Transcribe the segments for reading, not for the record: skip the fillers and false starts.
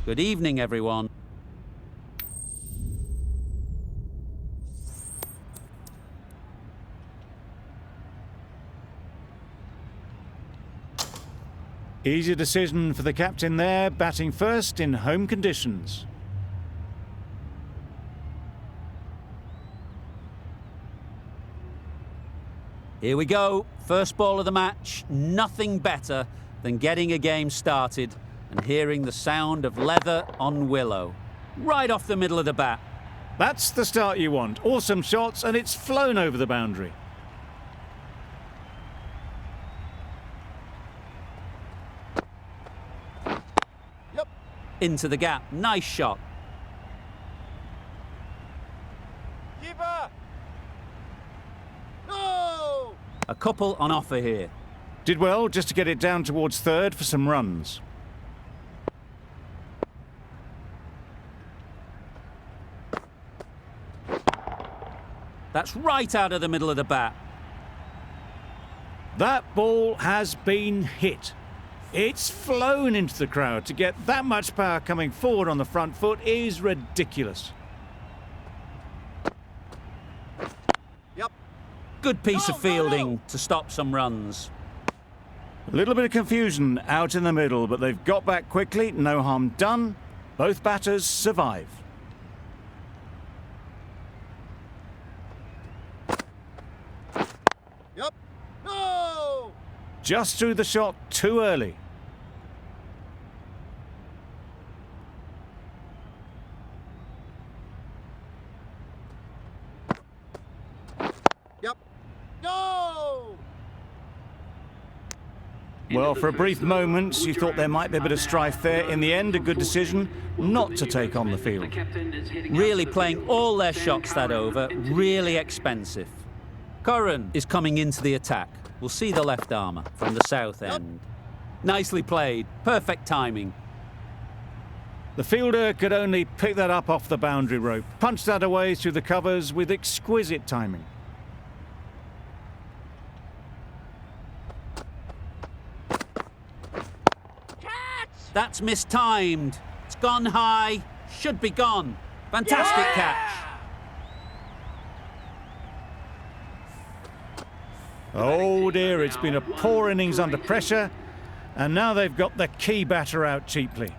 Good evening, everyone. Easy decision for the captain there, batting first in home conditions. Here we go. First ball of the match. Nothing better than getting a game started and hearing the sound of leather on willow. Right off the middle of the bat. That's the start you want. Awesome shots, and it's flown over the boundary. Yep. Into the gap. Nice shot. Keeper! No! A couple on offer here. Did well just to get it down towards third for some runs. That's right out of the middle of the bat. That ball has been hit. It's flown into the crowd. To get that much power coming forward on the front foot is ridiculous. Yep. Good piece of fielding to stop some runs. A little bit of confusion out in the middle, but they've got back quickly. No harm done. Both batters survive. Yep. No! Just threw the shot too early. Yep. No! Well, for a brief moment, you thought there might be a bit of strife there. In the end, a good decision not to take on the field. Really playing all their shots that over. Really expensive. Curran is coming into the attack. We'll see the left armour from the south end. Nicely played. Perfect timing. The fielder could only pick that up off the boundary rope. Punched that away through the covers with exquisite timing. That's mistimed. It's gone high. Should be gone. Fantastic catch. Oh dear, it's been a poor innings under pressure, and now they've got the key batter out cheaply.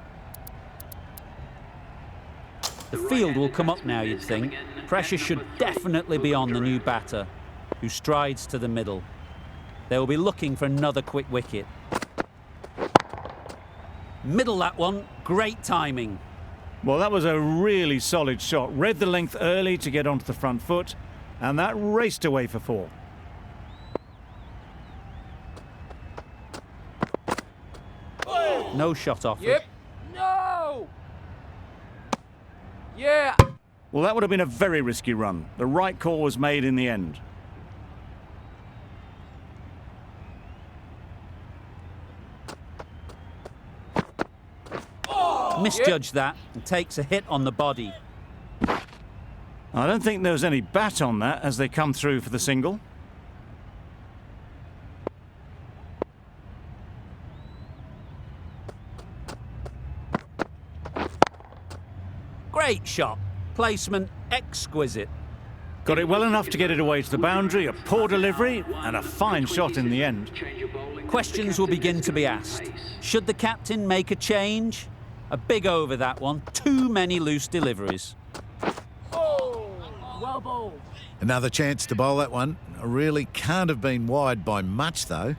The field will come up now, you'd think. Pressure should definitely be on the new batter, who strides to the middle. They will be looking for another quick wicket. Middle that one. Great timing. Well, that was a really solid shot. Read the length early to get onto the front foot, and that raced away for four. No shot offered. Yep. No! Yeah! Well, that would have been a very risky run. The right call was made in the end. Misjudged that and takes a hit on the body. I don't think there was any bat on that as they come through for the single. Great shot. Placement exquisite. Got it well enough to get it away to the boundary, a poor delivery, and a fine shot in the end. Questions will begin to be asked. Should the captain make a change? A big over that one. Too many loose deliveries. Oh! Well bowled. Another chance to bowl that one. Really can't have been wide by much, though.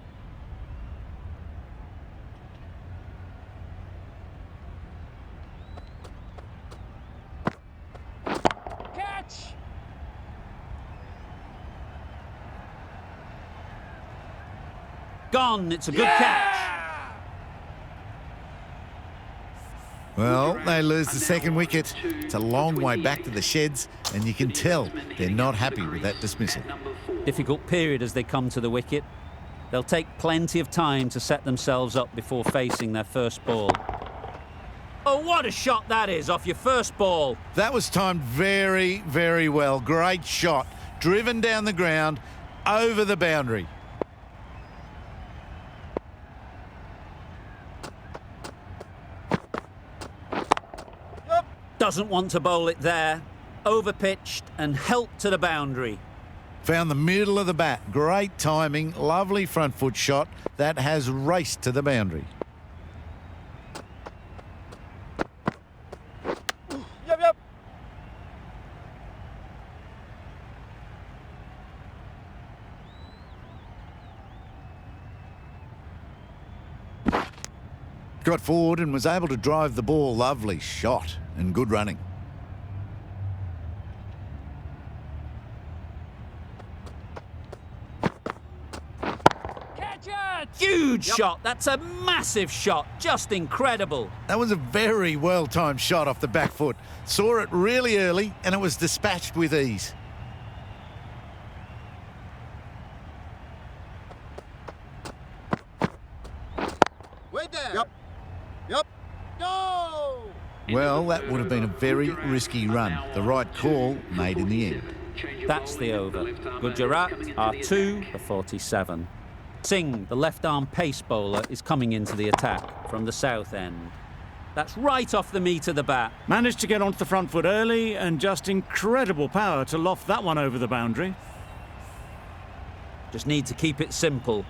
Catch! Gone. It's a good catch. Well, they lose the second wicket. It's a long way back to the sheds, and you can tell they're not happy with that dismissal. Difficult period as they come to the wicket. They'll take plenty of time to set themselves up before facing their first ball. Oh, what a shot that is off your first ball. That was timed very, very well. Great shot. Driven down the ground, over the boundary. Doesn't want to bowl it there. Overpitched and helped to the boundary. Found the middle of the bat. Great timing, lovely front foot shot that has raced to the boundary. Yep. Got forward and was able to drive the ball. Lovely shot and good running. Catch it! Huge shot. That's a massive shot. Just incredible. That was a very well-timed shot off the back foot. Saw it really early and it was dispatched with ease. Way down. Yep. No! Well, that would have been a very risky run. The right call made in the end. That's the over. Gujarat are 2 for 47. Singh, the left-arm pace bowler, is coming into the attack from the south end. That's right off the meat of the bat. Managed to get onto the front foot early and just incredible power to loft that one over the boundary. Just need to keep it simple.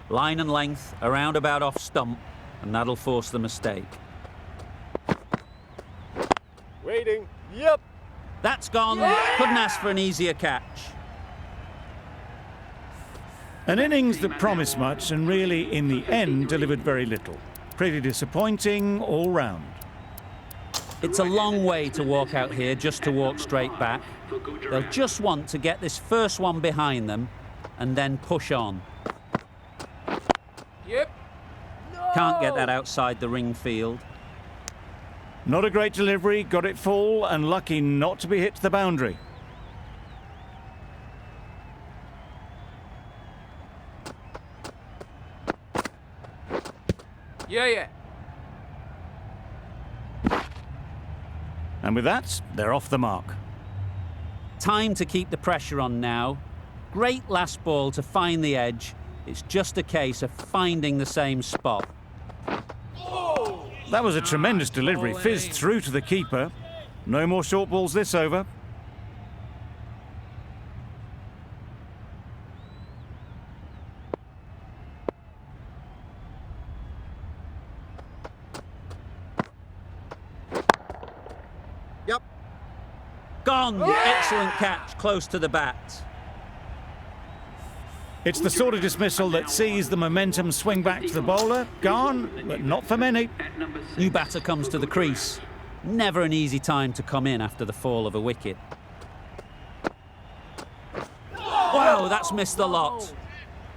Line and length, around about off stump, and that'll force the mistake. Waiting. Yep. That's gone. Couldn't ask for an easier catch. An innings that promised much and really, in the end, delivered very little. Pretty disappointing all round. It's a long way to walk out here just to walk straight back. They'll just want to get this first one behind them and then push on. Yep. No! Can't get that outside the ring field. Not a great delivery, got it full and lucky not to be hit to the boundary. Yeah. And with that, they're off the mark. Time to keep the pressure on now. Great last ball to find the edge. It's just a case of finding the same spot. That was a tremendous delivery, fizzed through to the keeper. No more short balls this over. Yep. Gone! Excellent catch, close to the bat. It's the sort of dismissal that sees the momentum swing back to the bowler. Gone, but not for many. New batter comes to the crease. Never an easy time to come in after the fall of a wicket. Wow, that's missed the lot.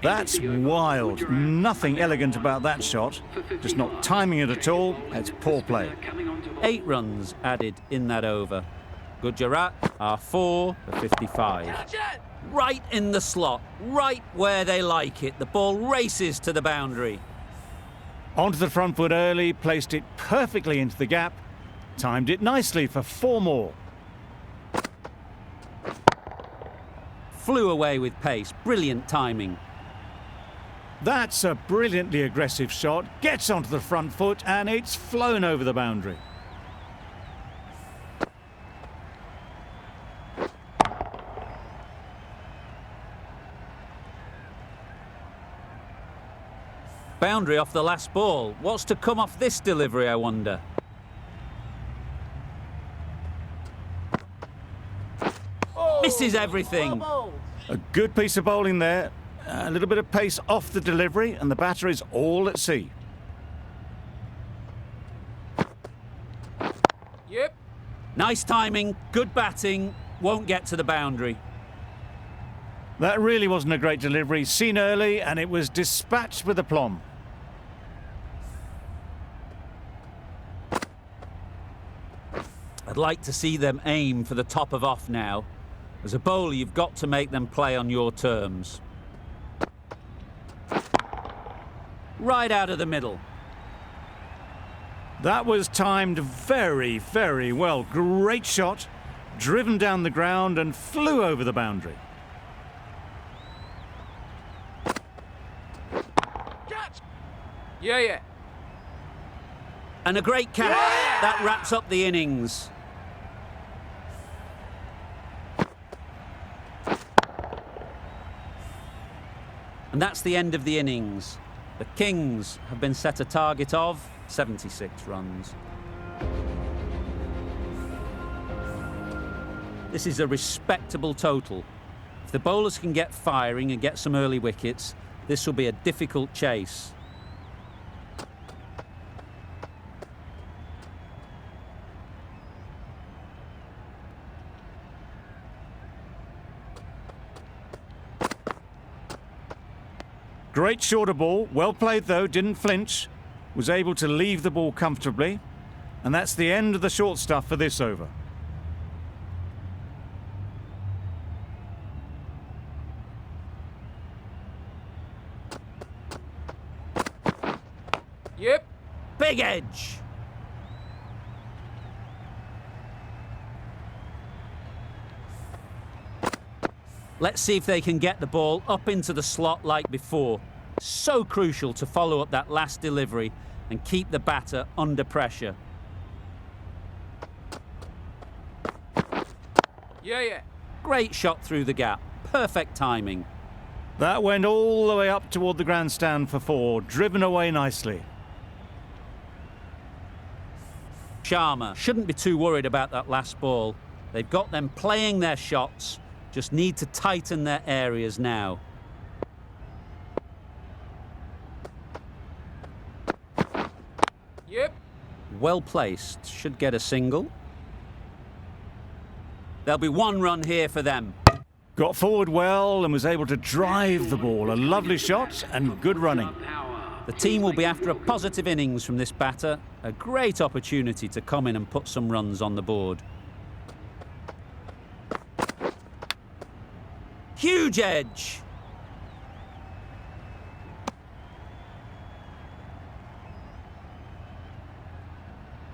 That's wild. Nothing elegant about that shot. Just not timing it at all. It's poor play. 8 runs added in that over. Gujarat are 4 for 55. Catch it! Right in the slot, right where they like it. The ball races to the boundary. Onto the front foot early, placed it perfectly into the gap. Timed it nicely for 4 more. Flew away with pace. Brilliant timing. That's a brilliantly aggressive shot. Gets onto the front foot and it's flown over the boundary. Boundary off the last ball. What's to come off this delivery, I wonder? Misses everything. A good piece of bowling there. A little bit of pace off the delivery and the batter is all at sea. Yep. Nice timing, good batting. Won't get to the boundary. That really wasn't a great delivery. Seen early and it was dispatched with aplomb. I'd like to see them aim for the top of off now. As a bowler, you've got to make them play on your terms. Right out of the middle. That was timed very, very well. Great shot. Driven down the ground and flew over the boundary. Catch! Yeah. And a great catch. That wraps up the innings. And that's the end of the innings. The Kings have been set a target of 76 runs. This is a respectable total. If the bowlers can get firing and get some early wickets, this will be a difficult chase. Great shorter ball, well played though, didn't flinch, was able to leave the ball comfortably, and that's the end of the short stuff for this over. Yep. Big edge! Let's see if they can get the ball up into the slot like before. So crucial to follow up that last delivery and keep the batter under pressure. Yeah. Great shot through the gap. Perfect timing. That went all the way up toward the grandstand for 4, driven away nicely. Sharma shouldn't be too worried about that last ball. They've got them playing their shots, just need to tighten their areas now. Yep. Well placed, should get a single. There'll be 1 run here for them. Got forward well and was able to drive the ball. A lovely shot and good running. The team will be after a positive innings from this batter. A great opportunity to come in and put some runs on the board. Huge edge!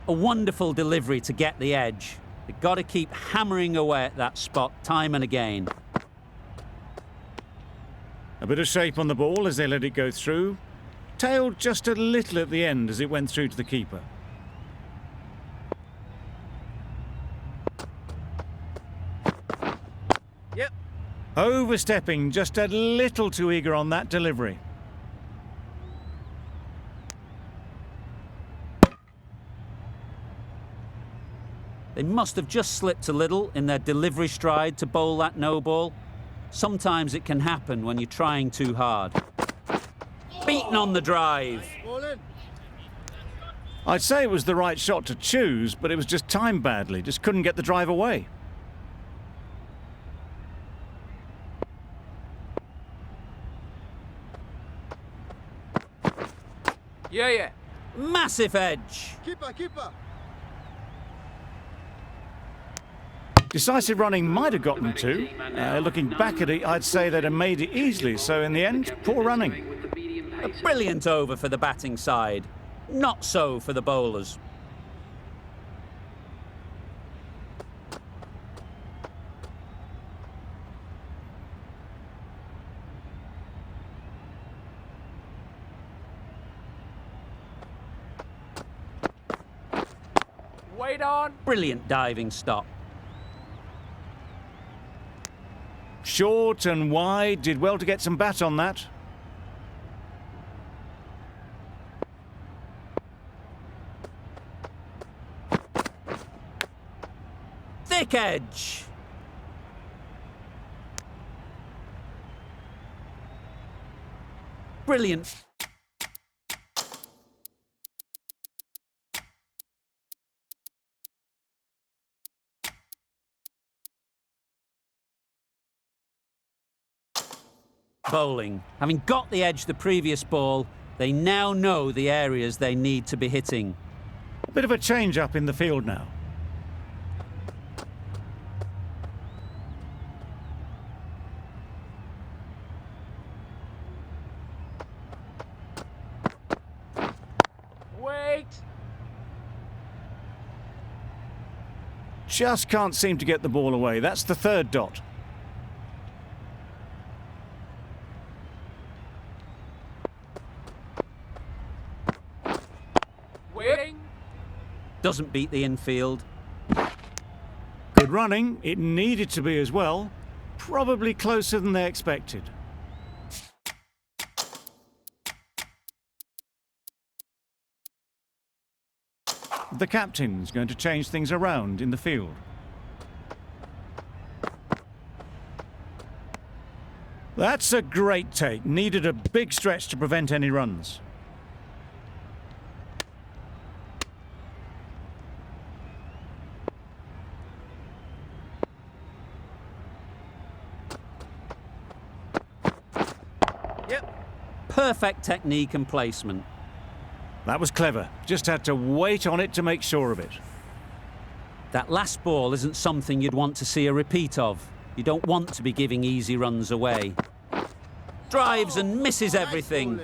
A wonderful delivery to get the edge. They've got to keep hammering away at that spot time and again. A bit of shape on the ball as they let it go through. Tailed just a little at the end as it went through to the keeper. Yep. Overstepping, just a little too eager on that delivery. They must have just slipped a little in their delivery stride to bowl that no ball. Sometimes it can happen when you're trying too hard. Beaten on the drive. Ball in. I'd say it was the right shot to choose, but it was just timed badly. Just couldn't get the drive away. Yeah. Massive edge. Keeper. Decisive running might have gotten to. Looking back at it, I'd say they'd have made it easily. So in the end, poor running. A brilliant over for the batting side. Not so for the bowlers. Wait on. Brilliant diving stop. Short and wide, did well to get some bat on that. Thick edge. Brilliant. Bowling. Having got the edge the previous ball, they now know the areas they need to be hitting. A bit of a change up in the field now. Wait. Just can't seem to get the ball away. That's the 3rd dot. Waiting. Doesn't beat the infield. Good running. It needed to be as well. Probably closer than they expected. The captain's going to change things around in the field. That's a great take. Needed a big stretch to prevent any runs. Perfect technique and placement. That was clever. Just had to wait on it to make sure of it. That last ball isn't something you'd want to see a repeat of. You don't want to be giving easy runs away. Drives and misses everything.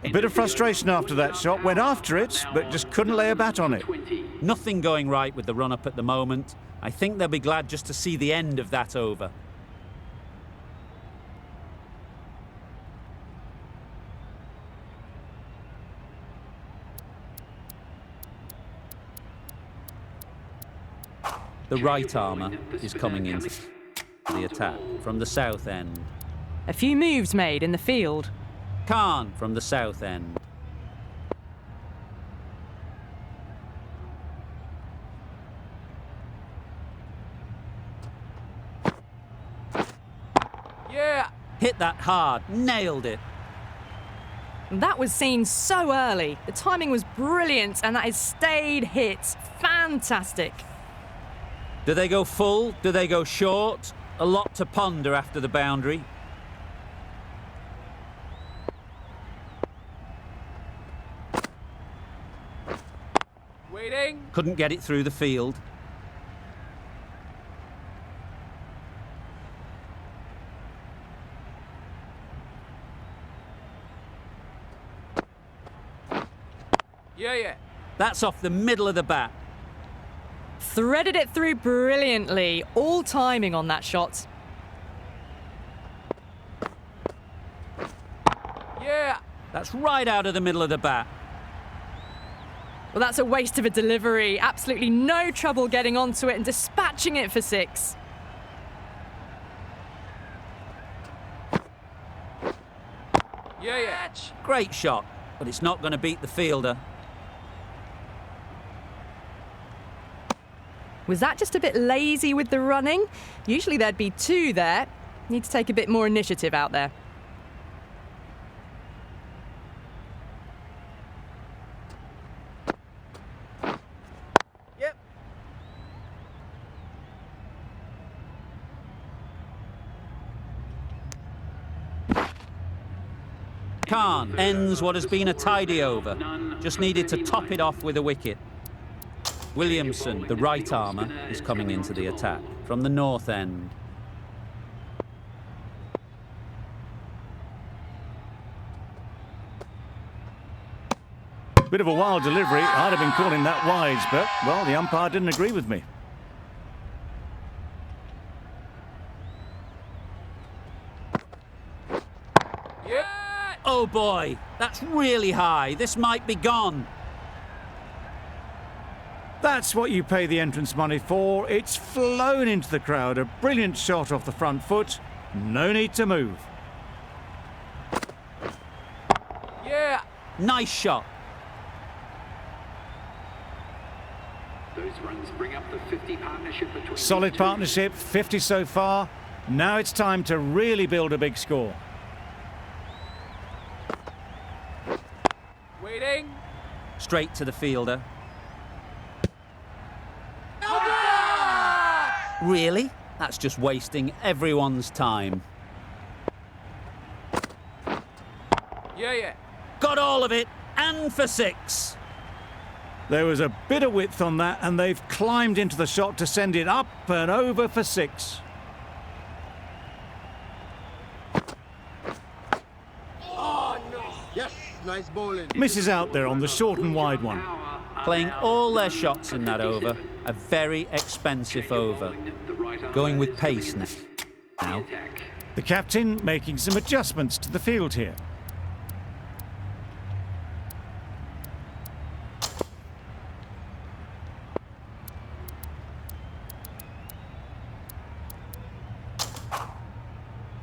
A bit of frustration after that shot. Went after it, but just couldn't lay a bat on it. Nothing going right with the run-up at the moment. I think they'll be glad just to see the end of that over. The right armour is coming into the attack from the south end. A few moves made in the field. Khan from the south end. Yeah. Hit that hard, nailed it. That was seen so early. The timing was brilliant and that is stayed hits. Fantastic. Do they go full? Do they go short? A lot to ponder after the boundary. Waiting. Couldn't get it through the field. Yeah. That's off the middle of the bat. Threaded it through brilliantly. All timing on that shot. Yeah. That's right out of the middle of the bat. Well, that's a waste of a delivery. Absolutely no trouble getting onto it and dispatching it for 6. Yeah. Great shot, but it's not going to beat the fielder. Was that just a bit lazy with the running? Usually there'd be 2 there. Need to take a bit more initiative out there. Yep. Khan ends what has been a tidy over. Just needed to top it off with a wicket. Williamson, the right armour, is coming into the attack from the north end. Bit of a wild delivery. I'd have been calling that wide, but, well, the umpire didn't agree with me. Yep. Oh boy, that's really high. This might be gone. That's what you pay the entrance money for. It's flown into the crowd. A brilliant shot off the front foot. No need to move. Yeah. Nice shot. Those runs bring up the 50 partnership between Solid these two. partnership, 50 so far. Now it's time to really build a big score. Waiting. Straight to the fielder. Really? That's just wasting everyone's time. Yeah. Got all of it, and for 6. There was a bit of width on that, and they've climbed into the shot to send it up and over for 6. Yes, nice bowling. Misses out there on the short and wide one. Playing all their shots in that over. A very expensive over. Going with pace now. The captain making some adjustments to the field here.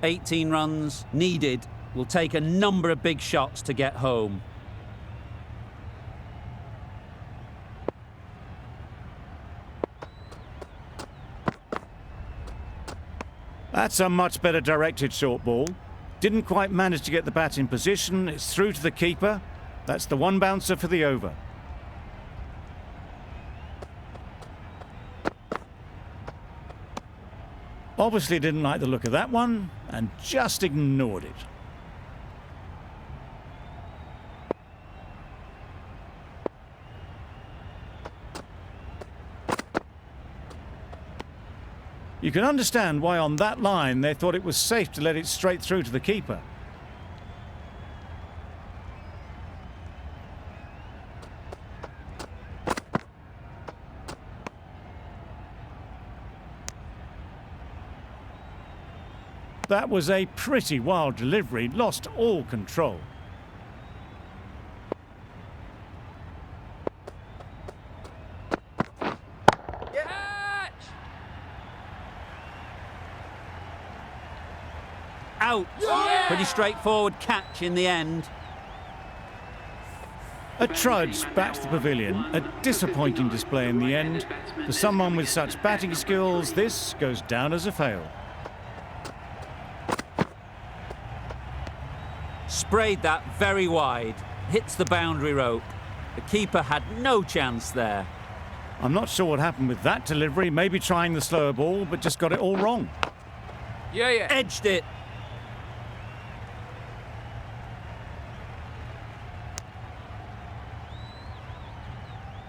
"18 runs needed. Will take a number of big shots to get home." That's a much better directed short ball. Didn't quite manage to get the bat in position. It's through to the keeper. That's the one bouncer for the over. Obviously didn't like the look of that one and just ignored it. You can understand why on that line they thought it was safe to let it straight through to the keeper. That was a pretty wild delivery, lost all control. Out. Pretty straightforward catch in the end. A trudge back to the pavilion. A disappointing display in the end. For someone with such batting skills, this goes down as a fail. Sprayed that very wide. Hits the boundary rope. The keeper had no chance there. I'm not sure what happened with that delivery. Maybe trying the slower ball, but just got it all wrong. Yeah, yeah. Edged it.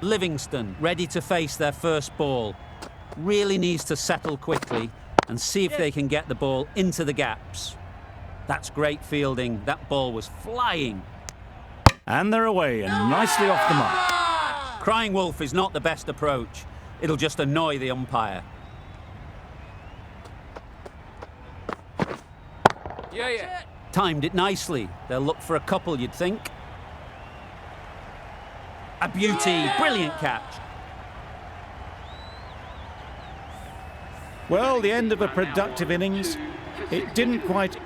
Livingston ready to face their first ball. Really needs to settle quickly and see if they can get the ball into the gaps. That's great fielding. That ball was flying. And they're away and nicely off the mark. Crying wolf is not the best approach. It'll just annoy the umpire. Yeah, yeah. Timed it nicely. They'll look for a couple, you'd think. A beauty. Brilliant catch. Well, the end of a productive innings. It didn't quite